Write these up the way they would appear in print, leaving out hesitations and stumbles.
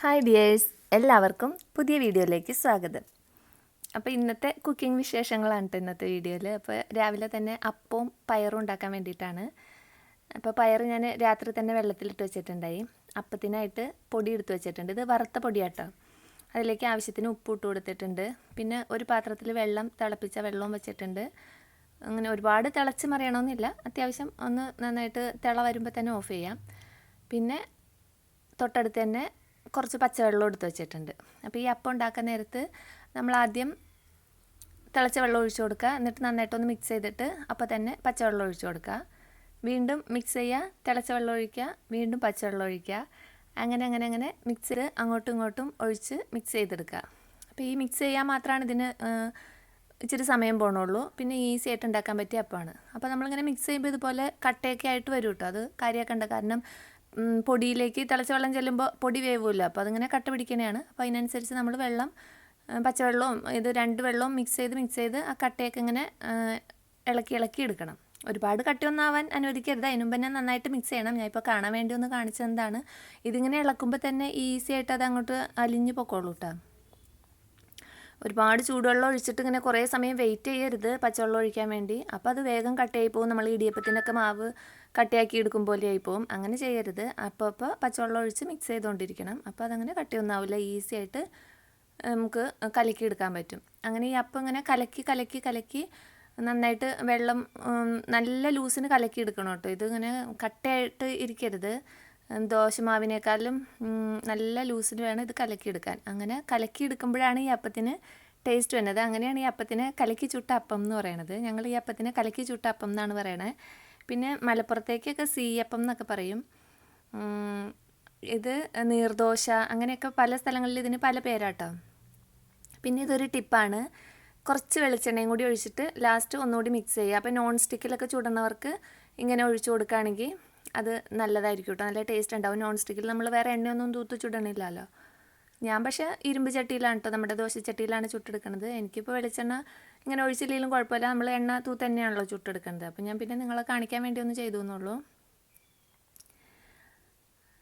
Hi dears, എല്ലാവർക്കും പുതിയ വീഡിയോയിലേക്ക് സ്വാഗതം. അപ്പോൾ ഇന്നത്തെ കുക്കിംഗ് വിശേഷങ്ങളാണ് കേട്ടോ ഇന്നത്തെ വീഡിയോയിൽ. അപ്പോൾ രാവിലെ തന്നെ അപ്പവും പയറും ഉണ്ടാക്കാൻ വേണ്ടിയിട്ടാണ്. അപ്പോൾ പയർ ഞാൻ രാത്രി തന്നെ വെള്ളത്തിലിട്ട് വെച്ചിട്ടുണ്ടായി. അപ്പത്തിനായിട്ട് പൊടി എടുത്ത് വെച്ചിട്ടുണ്ട്. ഇത് വറുത്ത പൊടിയാട്ടോ. അതിലേക്ക് ആവശ്യത്തിന് ഉപ്പ് ഇട്ട് കൊടുത്തിട്ടുണ്ട്. പിന്നെ ഒരു പാത്രത്തിൽ തിളപ്പിച്ച വെള്ളവും വെച്ചിട്ടുണ്ട്. അങ്ങനെ ഒരുപാട് തിളച്ച് മറിയണമെന്നില്ല, അത്യാവശ്യം ഒന്ന് നന്നായിട്ട് തിള വരുമ്പോൾ തന്നെ ഓഫ് ചെയ്യാം. പിന്നെ തൊട്ടടുത്ത് തന്നെ കുറച്ച് പച്ചവെള്ളം എടുത്ത് വെച്ചിട്ടുണ്ട്. അപ്പോൾ ഈ അപ്പം ഉണ്ടാക്കാൻ നേരത്ത് നമ്മൾ ആദ്യം തിളച്ച വെള്ളം ഒഴിച്ചു കൊടുക്കുക. എന്നിട്ട് നന്നായിട്ടൊന്ന് മിക്സ് ചെയ്തിട്ട് അപ്പോൾ തന്നെ പച്ചവെള്ളം ഒഴിച്ചു കൊടുക്കുക. വീണ്ടും മിക്സ് ചെയ്യുക, തിളച്ച വെള്ളം ഒഴിക്കുക, വീണ്ടും പച്ചവെള്ളം ഒഴിക്കുക. അങ്ങനെ മിക്സിൽ അങ്ങോട്ടും ഇങ്ങോട്ടും ഒഴിച്ച് മിക്സ് ചെയ്തെടുക്കുക. അപ്പോൾ ഈ മിക്സ് ചെയ്യാൻ മാത്രമാണ് ഇതിന് ഇച്ചിരി സമയം പോകണുള്ളൂ. പിന്നെ ഈസി ആയിട്ട് ഉണ്ടാക്കാൻ പറ്റിയ അപ്പമാണ്. അപ്പോൾ നമ്മളിങ്ങനെ മിക്സ് ചെയ്യുമ്പോൾ ഇതുപോലെ കട്ടയൊക്കെ ആയിട്ട് വരും കേട്ടോ. അത് കാര്യമാക്കണ്ട, കാരണം പൊടിയിലേക്ക് തിളച്ച വെള്ളം ചെല്ലുമ്പോൾ പൊടി വേവില്ല. അപ്പോൾ അതിങ്ങനെ കട്ട പിടിക്കണതാണ്. അപ്പോൾ അതിനനുസരിച്ച് നമ്മൾ പച്ചവെള്ളവും രണ്ട് വെള്ളവും മിക്സ് ചെയ്ത് ആ കട്ടയൊക്കെ ഇങ്ങനെ ഇളക്കി എടുക്കണം. ഒരുപാട് കട്ടയൊന്നും ആവാൻ അനുവദിക്കരുത്. അതിന് മുമ്പ് തന്നെ നന്നായിട്ട് മിക്സ് ചെയ്യണം. ഞാൻ ഇപ്പോൾ കാണാൻ വേണ്ടി ഒന്ന് കാണിച്ചെന്താണ്. ഇതിങ്ങനെ ഇളക്കുമ്പോൾ തന്നെ ഈസി ആയിട്ട് അത് അങ്ങോട്ട് അലിഞ്ഞു പൊക്കോളൂ കേട്ടോ. ഒരുപാട് ചൂടുവെള്ളം ഒഴിച്ചിട്ട് ഇങ്ങനെ കുറേ സമയം വെയിറ്റ് ചെയ്യരുത് പച്ചവെള്ളം ഒഴിക്കാൻ വേണ്ടി. അപ്പോൾ അത് വേഗം കട്ടയായി പോകും. നമ്മൾ ഇടിയപ്പത്തിനൊക്കെ മാവ് കട്ടയാക്കി എടുക്കും പോലെ ആയി പോകും. അങ്ങനെ ചെയ്യരുത്. അപ്പോൾ പച്ചവെള്ളം ഒഴിച്ച് മിക്സ് ചെയ്തുകൊണ്ടിരിക്കണം. അപ്പോൾ അതങ്ങനെ കട്ടയൊന്നും ആവില്ല, ഈസി ആയിട്ട് നമുക്ക് കലക്കി എടുക്കാൻ പറ്റും. അങ്ങനെ ഈ അപ്പം ഇങ്ങനെ കലക്കി നന്നായിട്ട് വെള്ളം നല്ല ലൂസിന് കലക്കി എടുക്കണം കേട്ടോ. ഇതിങ്ങനെ കട്ടയായിട്ട് ഇരിക്കരുത്. ദോശമാവിനേക്കാളും നല്ല ലൂസിൽ വേണം ഇത് കലക്കിയെടുക്കാൻ. അങ്ങനെ കലക്കിയെടുക്കുമ്പോഴാണ് ഈ അപ്പത്തിന് ടേസ്റ്റ് വരുന്നത്. അങ്ങനെയാണ് ഈ അപ്പത്തിന് കലക്കി ചുട്ട അപ്പം എന്ന് പറയണത്. ഞങ്ങൾ ഈ അപ്പത്തിന് കലക്കി ചുട്ട അപ്പം എന്നാണ് പറയണത്. പിന്നെ മലപ്പുറത്തേക്കൊക്കെ സീയപ്പം എന്നൊക്കെ പറയും. ഇത് നീർദോശ, അങ്ങനെയൊക്കെ പല സ്ഥലങ്ങളിൽ ഇതിന് പല പേരാട്ടോ. പിന്നെ ഇതൊരു ടിപ്പാണ്. കുറച്ച് വെളിച്ചെണ്ണയും കൂടി ഒഴിച്ചിട്ട് ലാസ്റ്റ് ഒന്നുകൂടി മിക്സ് ചെയ്യുക. അപ്പോൾ നോൺ സ്റ്റിക്കിലൊക്കെ ചുടുന്നവർക്ക് ഇങ്ങനെ ഒഴിച്ചു കൊടുക്കുകയാണെങ്കിൽ അത് നല്ലതായിരിക്കും കേട്ടോ. നല്ല ടേസ്റ്റ് ഉണ്ടാവും. നോൺ സ്റ്റിക്കിൽ നമ്മൾ വേറെ എണ്ണയൊന്നും തൂത്ത് ചുടണില്ലല്ലോ. ഞാൻ പക്ഷേ ഇരുമ്പ് ചട്ടിയിലാണ് കേട്ടോ, നമ്മുടെ ദോശച്ചട്ടിയിലാണ് ചുട്ടെടുക്കുന്നത്. എനിക്കിപ്പോൾ വെളിച്ചെണ്ണ ഇങ്ങനെ ഒഴിച്ചില്ലെങ്കിലും കുഴപ്പമില്ല. നമ്മൾ എണ്ണ തൂത്ത് തന്നെയാണല്ലോ ചുട്ടെടുക്കുന്നത്. അപ്പോൾ ഞാൻ പിന്നെ നിങ്ങളെ കാണിക്കാൻ വേണ്ടി ഒന്ന് ചെയ്തു എന്നുള്ളൂ.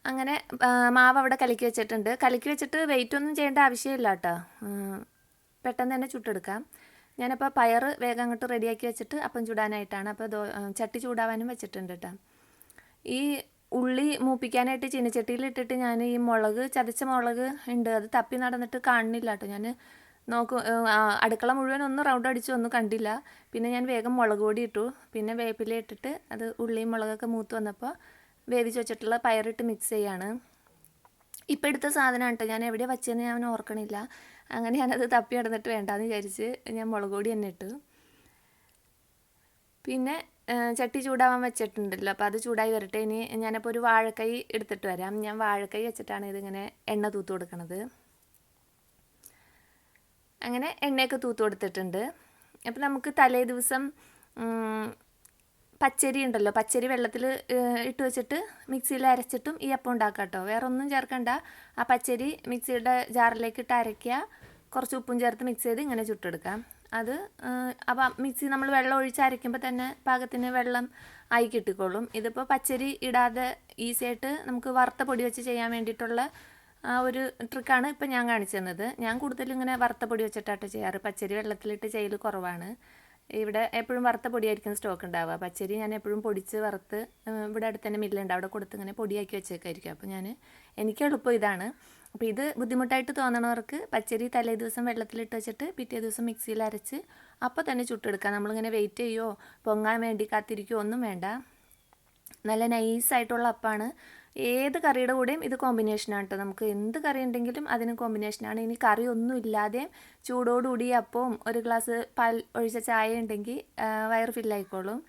അങ്ങനെ മാവ് അവിടെ കലക്കി വെച്ചിട്ടുണ്ട്. കലക്കി വെച്ചിട്ട് വെയിറ്റ് ഒന്നും ചെയ്യേണ്ട ആവശ്യമില്ല കേട്ടോ. പെട്ടെന്ന് തന്നെ ചുട്ടെടുക്കാം. ഞാനപ്പോൾ പയർ വേഗം അങ്ങോട്ട് റെഡിയാക്കി വെച്ചിട്ട് അപ്പം ചുടാനായിട്ടാണ്. അപ്പോൾ ചട്ടി ചൂടാവാനും വെച്ചിട്ടുണ്ട് കേട്ടോ. ഈ ഉള്ളി മൂപ്പിക്കാനായിട്ട് ചീനച്ചട്ടിയിലിട്ടിട്ട് ഞാൻ ഈ ചതച്ച മുളക് ഉണ്ട്, അത് തപ്പി നടന്നിട്ട് കാണുന്നില്ല കേട്ടോ. ഞാൻ അടുക്കള മുഴുവൻ ഒന്ന് റൗണ്ട് അടിച്ചു, ഒന്നും കണ്ടില്ല. പിന്നെ ഞാൻ വേഗം മുളക് പൊടി ഇട്ടു. പിന്നെ വേപ്പില ഇട്ടിട്ട് അത് ഉള്ളിയും മുളകൊക്കെ മൂത്ത് വന്നപ്പോൾ വേവിച്ച് വെച്ചിട്ടുള്ള പയറിട്ട് മിക്സ് ചെയ്യാണ്. ഇപ്പം എടുത്ത സാധനമാണ് കേട്ടോ. ഞാൻ എവിടെ വച്ചതെന്ന് ഞാൻ ഓർക്കണില്ല. അങ്ങനെ ഞാനത് തപ്പി നടന്നിട്ട് വേണ്ടാന്ന് വിചാരിച്ച് ഞാൻ മുളക് പൊടി തന്നെ ഇട്ടു. പിന്നെ ചട്ടി ചൂടാവാൻ വെച്ചിട്ടുണ്ടല്ലോ, അപ്പോൾ അത് ചൂടായി വരട്ടെ. ഇനി ഞാനപ്പോൾ ഒരു വാഴക്കൈ എടുത്തിട്ട് വരാം. ഞാൻ വാഴക്കൈ വെച്ചിട്ടാണ് ഇതിങ്ങനെ എണ്ണ തൂത്ത് കൊടുക്കണത്. അങ്ങനെ എണ്ണയൊക്കെ തൂത്ത് കൊടുത്തിട്ടുണ്ട്. അപ്പോൾ നമുക്ക് തലേ ദിവസം പച്ചരി ഉണ്ടല്ലോ, പച്ചരി വെള്ളത്തിൽ ഇട്ട് വെച്ചിട്ട് മിക്സിയിൽ അരച്ചിട്ടും ഈ അപ്പം ഉണ്ടാക്കാം കേട്ടോ. വേറെ ഒന്നും ചേർക്കണ്ട. ആ പച്ചരി മിക്സിയുടെ ജാറിലേക്ക് ഇട്ട് അരയ്ക്കുക, കുറച്ച് ഉപ്പും ചേർത്ത് മിക്സ് ചെയ്ത് ഇങ്ങനെ ചുട്ടെടുക്കാം. അത് അപ്പം മിക്സി നമ്മൾ വെള്ളം ഒഴിച്ച് അരയ്ക്കുമ്പോൾ തന്നെ പാകത്തിന് വെള്ളം ആയി കിട്ടിക്കോളും. ഇതിപ്പോൾ പച്ചരി ഇടാതെ ഈസി ആയിട്ട് നമുക്ക് വറുത്ത പൊടി വെച്ച് ചെയ്യാൻ വേണ്ടിയിട്ടുള്ള ഒരു ട്രിക്കാണ് ഇപ്പം ഞാൻ കാണിച്ചു തന്നത്. ഞാൻ കൂടുതലും ഇങ്ങനെ വറുത്ത പൊടി വെച്ചിട്ടാട്ടോ ചെയ്യാറ്. പച്ചരി വെള്ളത്തിലിട്ട് ചെയ്യൽ കുറവാണ്. ഇവിടെ എപ്പോഴും വറുത്ത പൊടിയായിരിക്കും സ്റ്റോക്ക് ഉണ്ടാവുക. പച്ചരി ഞാൻ എപ്പോഴും പൊടിച്ച് വറുത്ത് ഇവിടെ അടുത്ത് തന്നെ മില്ലുണ്ട്, അവിടെ കൊടുത്ത് ഇങ്ങനെ പൊടിയാക്കി വെച്ചേക്കായിരിക്കും. അപ്പോൾ എനിക്ക് എളുപ്പം ഇതാണ്. അപ്പോൾ ഇത് ബുദ്ധിമുട്ടായിട്ട് തോന്നണവർക്ക് പച്ചരി തലേ ദിവസം വെള്ളത്തിലിട്ട് വെച്ചിട്ട് പിറ്റേ ദിവസം മിക്സിയിൽ അരച്ച് അപ്പോൾ തന്നെ ചുട്ടെടുക്കാം. നമ്മളിങ്ങനെ വെയിറ്റ് ചെയ്യുമോ പൊങ്ങാൻ വേണ്ടി കാത്തിരിക്കുകയോ ഒന്നും വേണ്ട. നല്ല നൈസായിട്ടുള്ള അപ്പമാണ്. ഏത് കറിയുടെ കൂടെയും ഇത് കോമ്പിനേഷനാണ് കേട്ടോ. നമുക്ക് എന്ത് കറി ഉണ്ടെങ്കിലും അതിന് കോമ്പിനേഷനാണ്. ഇനി കറി ഒന്നും ഇല്ലാതെ ചൂടോടുകൂടി അപ്പവും ഒരു ഗ്ലാസ് പാൽ ഒഴിച്ച ചായ ഉണ്ടെങ്കിൽ വയറ് ഫില്ലായിക്കോളും.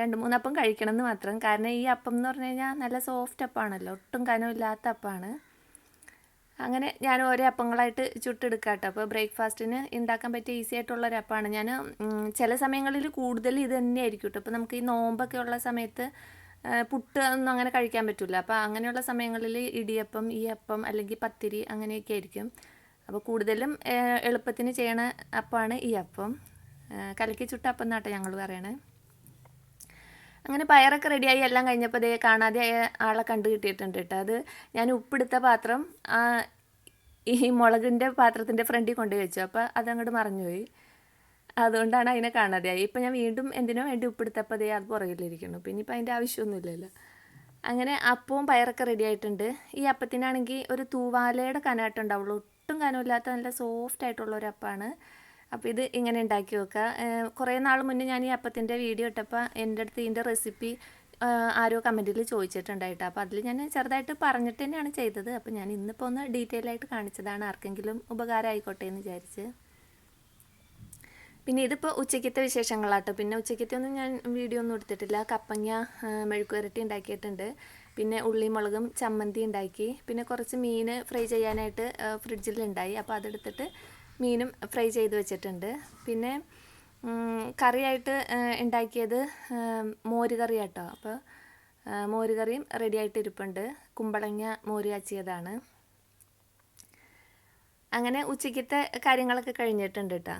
2-3 അപ്പം കഴിക്കണമെന്ന് മാത്രം. കാരണം ഈ അപ്പം എന്ന് പറഞ്ഞു കഴിഞ്ഞാൽ നല്ല സോഫ്റ്റ് അപ്പമാണല്ലോ, ഒട്ടും കനമില്ലാത്ത അപ്പമാണ്. അങ്ങനെ ഞാൻ ഓരോ അപ്പങ്ങളായിട്ട് ചുട്ടെടുക്കാം കേട്ടോ. അപ്പോൾ ബ്രേക്ക്ഫാസ്റ്റിന് ഉണ്ടാക്കാൻ പറ്റിയ ഈസി ആയിട്ടുള്ളൊരു അപ്പമാണ്. ഞാൻ ചില സമയങ്ങളിൽ കൂടുതൽ ഇത് തന്നെയായിരിക്കും കേട്ടോ. ഇപ്പോൾ നമുക്ക് ഈ നോമ്പൊക്കെ ഉള്ള സമയത്ത് പുട്ട് ഒന്നും അങ്ങനെ കഴിക്കാൻ പറ്റില്ല. അപ്പോൾ അങ്ങനെയുള്ള സമയങ്ങളിൽ ഇടിയപ്പം, ഈ അപ്പം അല്ലെങ്കിൽ പത്തിരി അങ്ങനെയൊക്കെ ആയിരിക്കും. അപ്പോൾ കൂടുതലും എളുപ്പത്തിന് ചെയ്യണ അപ്പമാണ് ഈ അപ്പം. കലക്കി ചുട്ട അപ്പം എന്നാട്ടോ ഞങ്ങൾ പറയണേ. അങ്ങനെ പയറൊക്കെ റെഡിയായി എല്ലാം കഴിഞ്ഞപ്പോൾ കാണാതെ ആളെ കണ്ടു കിട്ടിയിട്ടുണ്ട് കേട്ടോ. അത് ഞാൻ ഉപ്പെടുത്ത പാത്രം ഈ മുളകിൻ്റെ പാത്രത്തിൻ്റെ ഫ്രണ്ടിൽ കൊണ്ടുപോയി വെച്ചു. അപ്പോൾ അതങ്ങോട്ട് മറഞ്ഞുപോയി. അതുകൊണ്ടാണ് അതിനെ കാണാതെയായി. ഇപ്പം ഞാൻ വീണ്ടും എന്തിനോ വേണ്ടി ഉപ്പെടുത്തപ്പോൾ അതേ അത് പുറകിലിരിക്കുന്നു. പിന്നെ ഇപ്പം അതിൻ്റെ ആവശ്യമൊന്നുമില്ലല്ലോ. അങ്ങനെ അപ്പവും പയറൊക്കെ റെഡി ആയിട്ടുണ്ട്. ഈ അപ്പത്തിനാണെങ്കിൽ ഒരു തൂവാലയുടെ കനാട്ടുണ്ടാവുള്ളൂ. ഒട്ടും കനമില്ലാത്ത നല്ല സോഫ്റ്റ് ആയിട്ടുള്ള ഒരു അപ്പമാണ്. അപ്പോൾ ഇത് ഇങ്ങനെ ഉണ്ടാക്കി വെക്കുക. കുറേ നാൾ മുന്നേ ഞാൻ ഈ അപ്പത്തിൻ്റെ വീഡിയോ ഇട്ടപ്പോൾ എൻ്റെ അടുത്ത് ഇതിൻ്റെ റെസിപ്പി ആരോ കമൻറ്റിൽ ചോദിച്ചിട്ടുണ്ടായിട്ട്. അപ്പോൾ അതിൽ ഞാൻ ചെറുതായിട്ട് പറഞ്ഞിട്ട് തന്നെയാണ് ചെയ്തത്. അപ്പോൾ ഞാൻ ഇന്നിപ്പോൾ ഒന്ന് ഡീറ്റെയിൽ ആയിട്ട് കാണിച്ചതാണ്, ആർക്കെങ്കിലും ഉപകാരം ആയിക്കോട്ടെ എന്ന് വിചാരിച്ച്. പിന്നെ ഇതിപ്പോൾ ഉച്ചയ്ക്കത്തെ വിശേഷങ്ങളാട്ടോ. പിന്നെ ഉച്ചയ്ക്കത്തെ ഒന്നും ഞാൻ വീഡിയോ ഒന്നും എടുത്തിട്ടില്ല. കപ്പങ്ങ മെഴുക്കുവരട്ടി ഉണ്ടാക്കിയിട്ടുണ്ട്. പിന്നെ ഉള്ളി മുളകും ചമ്മന്തി ഉണ്ടാക്കി. പിന്നെ കുറച്ച് മീൻ ഫ്രൈ ചെയ്യാനായിട്ട് ഫ്രിഡ്ജിലുണ്ടായി. അപ്പോൾ അതെടുത്തിട്ട് മീനും ഫ്രൈ ചെയ്ത് വെച്ചിട്ടുണ്ട്. പിന്നെ കറിയായിട്ട് ഉണ്ടാക്കിയത് മോര് കറി കേട്ടോ. അപ്പോൾ മോര് കറിയും റെഡി ആയിട്ട് ഇരിപ്പുണ്ട്. കുമ്പളങ്ങ മോര് കാച്ചിയതാണ്. അങ്ങനെ ഉച്ചയ്ക്കത്തെ കാര്യങ്ങളൊക്കെ കഴിഞ്ഞിട്ടുണ്ട് കേട്ടോ.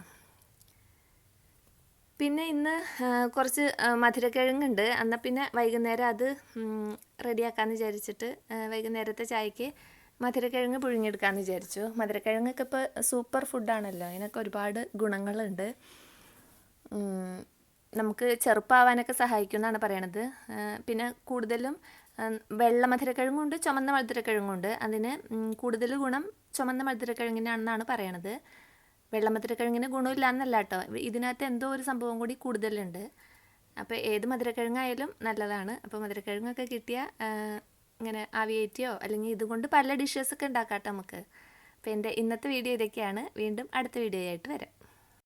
പിന്നെ ഇന്ന് കുറച്ച് മധുരക്കിഴങ്ങുണ്ട്. എന്നാൽ പിന്നെ വൈകുന്നേരം അത് റെഡിയാക്കാമെന്ന് വിചാരിച്ചിട്ട് വൈകുന്നേരത്തെ ചായക്ക് മധുരക്കിഴങ്ങ് പുഴുങ്ങിയെടുക്കാമെന്ന് വിചാരിച്ചു. മധുരക്കിഴങ്ങൊക്കെ ഇപ്പോൾ സൂപ്പർ ഫുഡാണല്ലോ. അതിനൊക്കെ ഒരുപാട് ഗുണങ്ങളുണ്ട്. നമുക്ക് ചെറുപ്പമാവാനൊക്കെ സഹായിക്കും എന്നാണ് പറയണത്. പിന്നെ കൂടുതലും വെള്ള മധുരക്കിഴങ്ങുണ്ട്, ചുമന്ന മധുരക്കിഴങ്ങുണ്ട്. അതിന് കൂടുതൽ ഗുണം ചുമന്ന മധുരക്കിഴങ്ങിനാണെന്നാണ് പറയണത്. വെള്ള മധുരക്കിഴങ്ങിന് ഗുണമില്ല എന്നല്ല കേട്ടോ. ഇതിനകത്ത് എന്തോ ഒരു സംഭവം കൂടി കൂടുതലുണ്ട്. അപ്പോൾ ഏത് മധുരക്കിഴങ്ങായാലും നല്ലതാണ്. അപ്പോൾ മധുരക്കിഴങ്ങൊക്കെ കിട്ടിയാൽ ഇങ്ങനെ ആവിയേറ്റിയോ അല്ലെങ്കിൽ ഇതുകൊണ്ട് പല ഡിഷസൊക്കെ ഉണ്ടാക്കാം കേട്ടോ നമുക്ക്. അപ്പോൾ എൻ്റെ ഇന്നത്തെ വീഡിയോ ഇതൊക്കെയാണ്. വീണ്ടും അടുത്ത വീഡിയോ ആയിട്ട് വരാം.